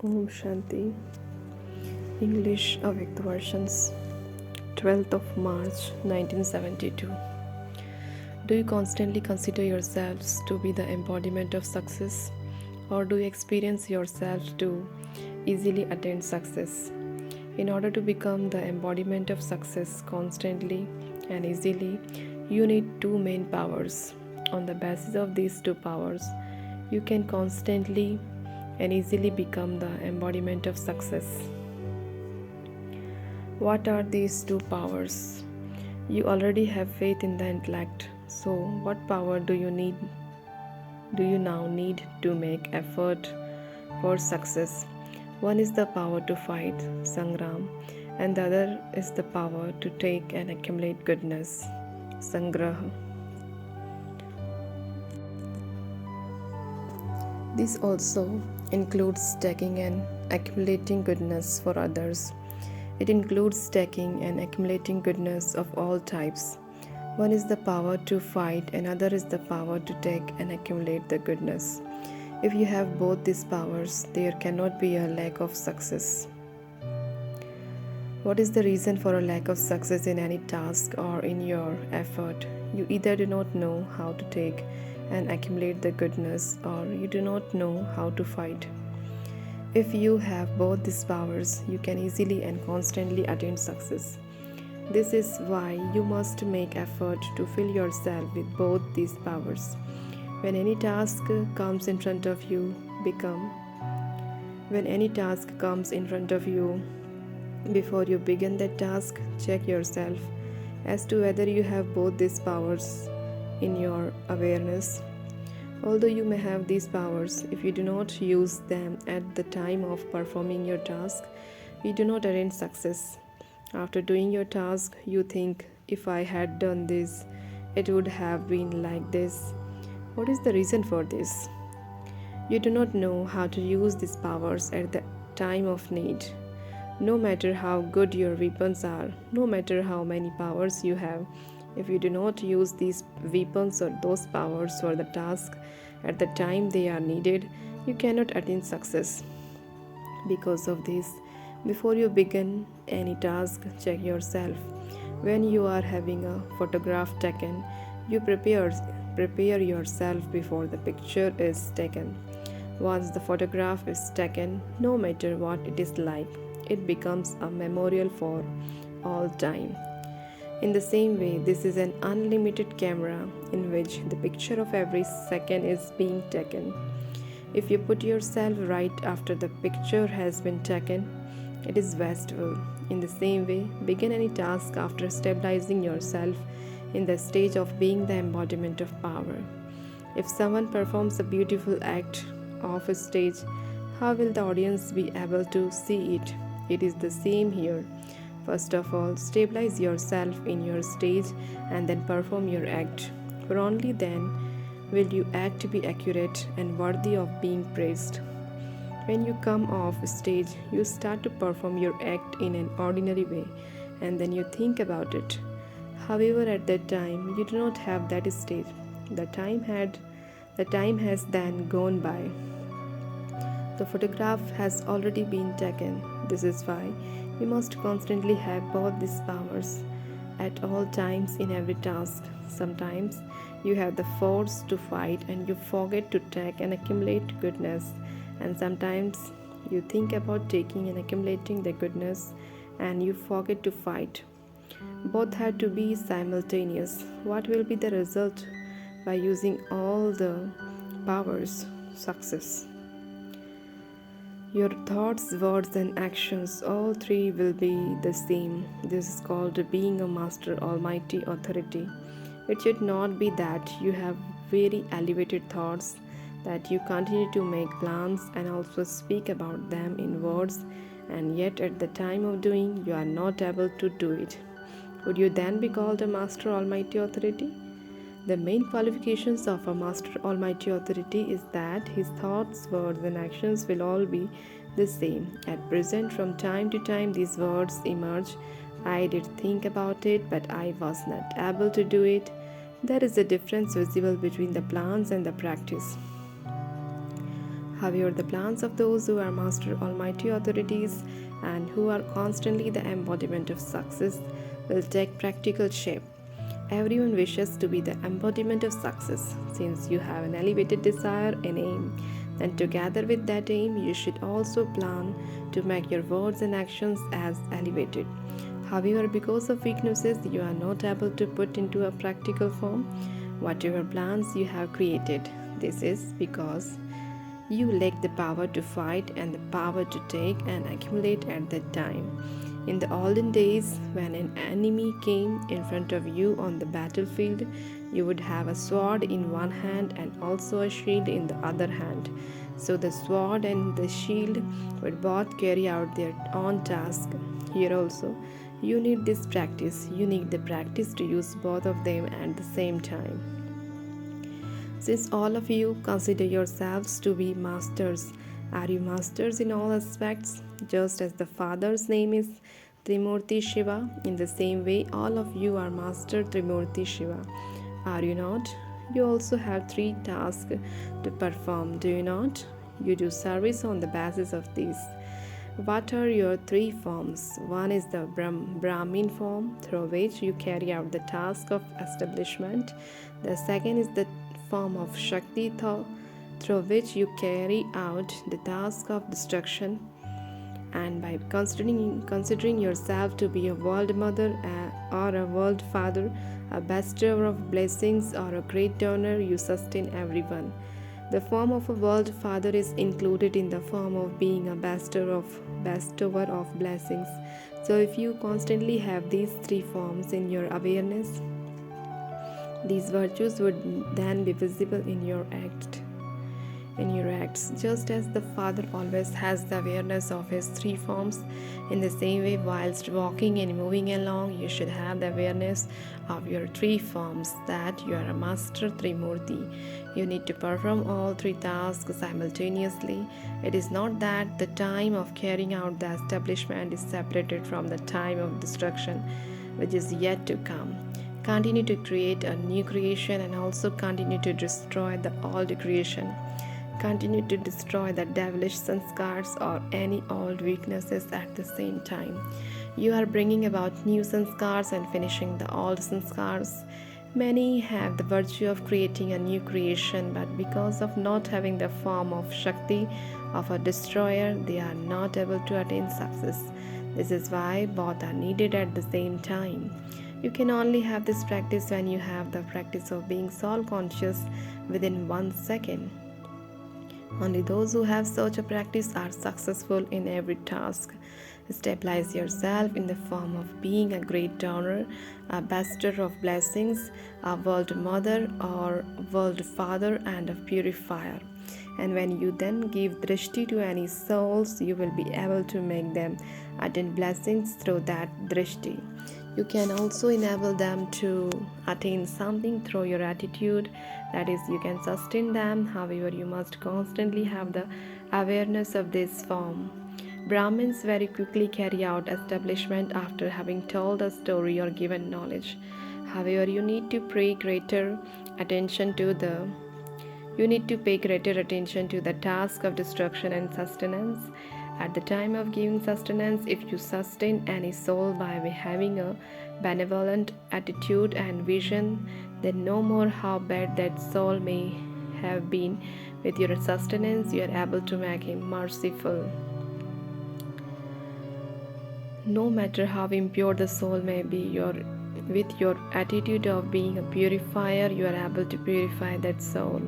Om Shanti. English avyakt versions. 12th of March 1972. Do you constantly consider yourselves to be the embodiment of success? Or do you experience yourself to easily attain success? In order to become the embodiment of success constantly and easily, you need two main powers. On the basis of these two powers, you can constantly and easily become the embodiment of success. What are these two powers? You already have faith in the intellect, so what power do you need? Do you now need to make effort for success? One is the power to fight, Sangram, and the other is the power to take and accumulate goodness, Sangraha. This also includes taking and accumulating goodness for others. It includes taking and accumulating goodness of all types. One is the power to fight, another is the power to take and accumulate the goodness. If you have both these powers, there cannot be a lack of success. What is the reason for a lack of success in any task or in your effort? You either do not know how to take and accumulate the goodness, or you do not know how to fight. If you have both these powers, you can easily and constantly attain success. This is why you must make effort to fill yourself with both these powers. When any task comes in front of you, before you begin that task, check yourself as to whether you have both these powers in your awareness. Although you may have these powers, if you do not use them at the time of performing your task, you do not attain success. After doing your task, you think, if I had done this, it would have been like this. What is the reason for this? You do not know how to use these powers at the time of need. No matter how good your weapons are, no matter how many powers you have, if you do not use these weapons or those powers for the task at the time they are needed, you cannot attain success. Because of this, before you begin any task, check yourself. When you are having a photograph taken, you prepare yourself before the picture is taken. Once the photograph is taken, no matter what it is like, it becomes a memorial for all time. In the same way, this is an unlimited camera in which the picture of every second is being taken. If you put yourself right after the picture has been taken, it is wasteful. In the same way, begin any task after stabilizing yourself in the stage of being the embodiment of power. If someone performs a beautiful act off a stage, how will the audience be able to see it? It is the same here. First of all, stabilize yourself in your stage and then perform your act. For only then will your act be accurate and worthy of being praised. When you come off stage, you start to perform your act in an ordinary way and then you think about it. However, at that time, you do not have that stage. The time has then gone by. The photograph has already been taken. This is why you must constantly have both these powers at all times in every task. Sometimes you have the force to fight and you forget to take and accumulate goodness, and sometimes you think about taking and accumulating the goodness and you forget to fight. Both have to be simultaneous. What will be the result by using all the powers? Success. Your thoughts, words, and actions, all three will be the same. This is called being a master almighty authority. It should not be that you have very elevated thoughts, that you continue to make plans and also speak about them in words, and yet at the time of doing, you are not able to do it. Would you then be called a master almighty authority? The main qualifications of a master almighty authority is that his thoughts, words, and actions will all be the same. At present, from time to time, these words emerge. I did think about it, but I was not able to do it. There is a difference visible between the plans and the practice. However, the plans of those who are master almighty authorities and who are constantly the embodiment of success will take practical shape. Everyone wishes to be the embodiment of success. Since you have an elevated desire and aim, then together with that aim, you should also plan to make your words and actions as elevated. However, because of weaknesses, you are not able to put into a practical form whatever plans you have created. This is because you lack the power to fight and the power to take and accumulate at that time. In the olden days, when an enemy came in front of you on the battlefield, you would have a sword in one hand and also a shield in the other hand. So the sword and the shield would both carry out their own task. Here also, you need this practice. You need the practice to use both of them at the same time. Since all of you consider yourselves to be masters, are you masters in all aspects? Just as the Father's name is Trimurti Shiva, in the same way, all of you are Master Trimurti Shiva. Are you not? You also have three tasks to perform, do you not? You do service on the basis of these. What are your three forms? One is the Brahmin form, through which you carry out the task of establishment. The second is the form of Shakti, through which you carry out the task of destruction. And by considering yourself to be a world mother or a world father, a bestower of blessings or a great donor, you sustain everyone. The form of a world father is included in the form of being a bestower of blessings. So if you constantly have these three forms in your awareness, these virtues would then be visible in your acts. Just as the Father always has the awareness of his three forms, in the same way, whilst walking and moving along, you should have the awareness of your three forms, that you are a Master Trimurti. You need to perform all three tasks simultaneously. It is not that the time of carrying out the establishment is separated from the time of destruction, which is yet to come. Continue to create a new creation and also continue to destroy the old creation. Continue to destroy the devilish sanskars or any old weaknesses at the same time. You are bringing about new sanskars and finishing the old sanskars. Many have the virtue of creating a new creation, but because of not having the form of Shakti of a destroyer, they are not able to attain success. This is why both are needed at the same time. You can only have this practice when you have the practice of being soul conscious within 1 second. Only those who have such a practice are successful in every task. Stabilize yourself in the form of being a great donor, a bestower of blessings, a world mother or world father, and a purifier. And when you then give drishti to any souls, you will be able to make them attain blessings through that drishti. You can also enable them to attain something through your attitude, that is, you can sustain them. However, you must constantly have the awareness of this form. Brahmins very quickly carry out establishment after having told a story or given knowledge. However, you need to pay greater attention to the task of destruction and sustenance. At the time of giving sustenance, if you sustain any soul by having a benevolent attitude and vision, then no more how bad that soul may have been, with your sustenance you are able to make him merciful. No matter how impure the soul may be, with your attitude of being a purifier, you are able to purify that soul.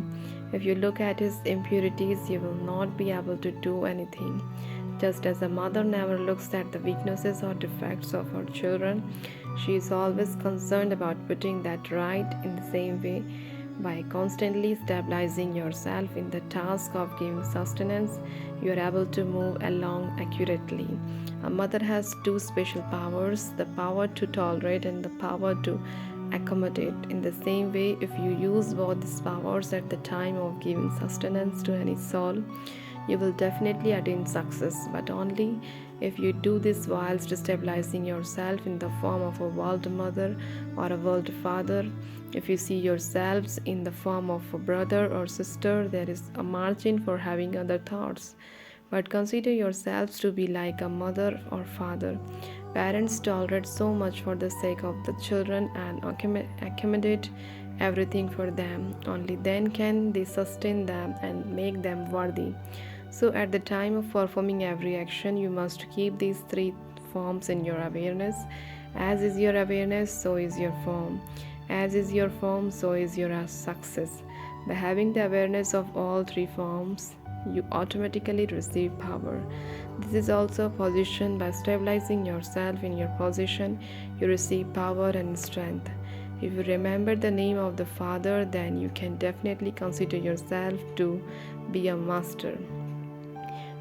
If you look at his impurities, you will not be able to do anything. Just as a mother never looks at the weaknesses or defects of her children, she is always concerned about putting that right. In the same way, by constantly stabilizing yourself in the task of giving sustenance, you are able to move along accurately. A mother has two special powers, the power to tolerate and the power to accommodate. In the same way, if you use both these powers at the time of giving sustenance to any soul, you will definitely attain success, but only if you do this whilst stabilizing yourself in the form of a world mother or a world father. If you see yourselves in the form of a brother or sister, there is a margin for having other thoughts. But consider yourselves to be like a mother or father. Parents tolerate so much for the sake of the children and accommodate everything for them. Only then can they sustain them and make them worthy. So, at the time of performing every action, you must keep these three forms in your awareness. As is your awareness, so is your form. As is your form, so is your success. By having the awareness of all three forms, you automatically receive power. This is also a position. By stabilizing yourself in your position, you receive power and strength. If you remember the name of the Father, then you can definitely consider yourself to be a master.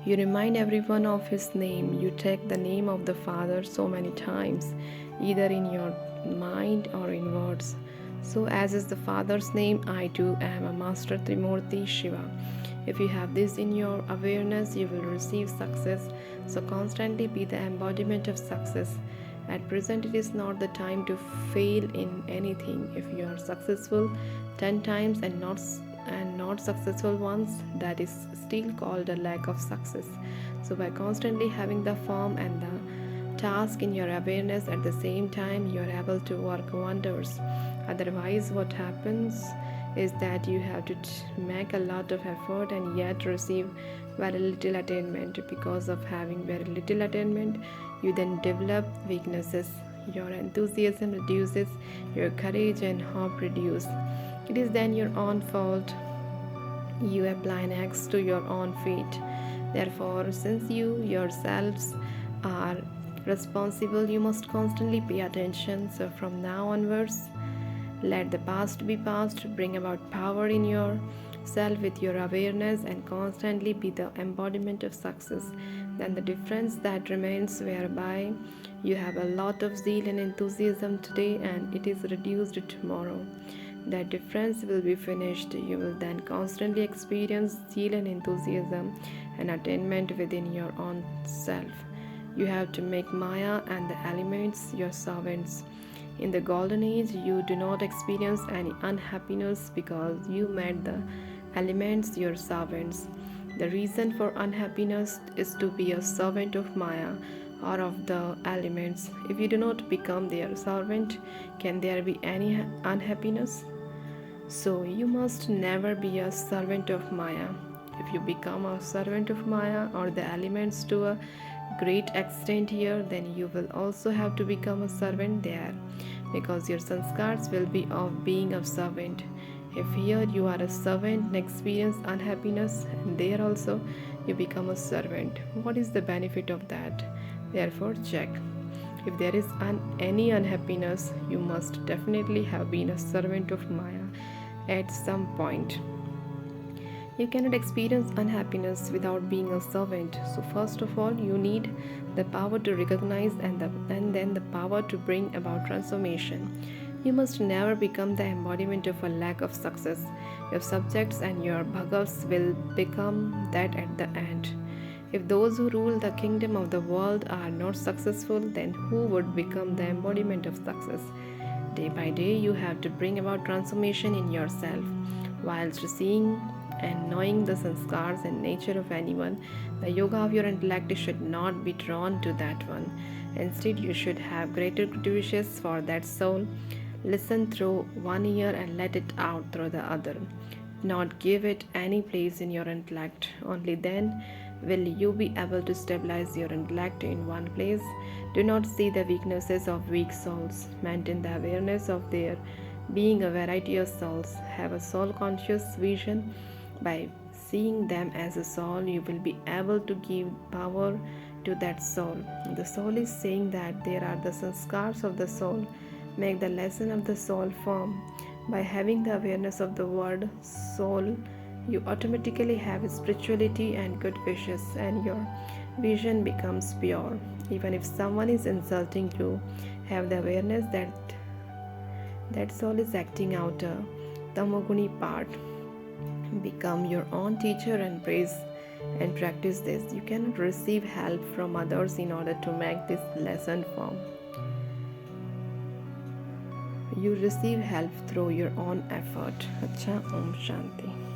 You remind everyone of his name. You take the name of the Father so many times, either in your mind or in words. So, as is the Father's name, I too am a Master Trimurti Shiva. If you have this in your awareness, you will receive success. So, constantly be the embodiment of success. At present, it is not the time to fail in anything. If you are successful 10 times and not successful once, that is still called a lack of success. So by constantly having the form and the task in your awareness at the same time, you are able to work wonders. Otherwise, what happens is that you have to make a lot of effort and yet receive very little attainment. Because of having very little attainment, you then develop weaknesses. Your enthusiasm reduces, your courage and hope reduce. It is then your own fault. You apply an axe to your own feet. Therefore, since you yourselves are responsible, you must constantly pay attention. So, from now onwards, let the past be past, bring about power in yourself with your awareness, and constantly be the embodiment of success. Then the difference that remains, whereby you have a lot of zeal and enthusiasm today and it is reduced tomorrow, that difference will be finished. You will then constantly experience zeal and enthusiasm and attainment within your own self. You have to make Maya and the elements your servants. In the golden age, you do not experience any unhappiness because you made the elements your servants. The reason for unhappiness is to be a servant of Maya or of the elements. If you do not become their servant, can there be any unhappiness? So you must never be a servant of Maya. If you become a servant of Maya or the elements to a great extent here, then you will also have to become a servant there, because your sanskars will be of being a servant. If here you are a servant and experience unhappiness, and there also you become a servant, what is the benefit of that? Therefore, check. If there is any unhappiness, you must definitely have been a servant of Maya at some point. You cannot experience unhappiness without being a servant. So, first of all, you need the power to recognize and then the power to bring about transformation. You must never become the embodiment of a lack of success. Your subjects and your bhagavs will become that at the end. If those who rule the kingdom of the world are not successful, then who would become the embodiment of success? Day by day, you have to bring about transformation in yourself. Whilst seeing and knowing the sanskars and nature of anyone, the yoga of your intellect should not be drawn to that one. Instead, you should have greater wishes for that soul. Listen through one ear and let it out through the other. Not give it any place in your intellect. Only then will you be able to stabilize your intellect in one place. Do not see the weaknesses of weak souls. Maintain the awareness of their being a variety of souls. Have a soul conscious vision. By seeing them as a soul, you will be able to give power to that soul. The soul is saying that there are the sanskars of the soul. Make the lesson of the soul firm. By having the awareness of the word soul, you automatically have spirituality and good wishes, and your vision becomes pure. Even if someone is insulting you, have the awareness that soul is acting out a tamoguni part. Become your own teacher and praise and practice this. You cannot receive help from others in order to make this lesson firm. You receive help through your own effort. Acha, Om Shanti.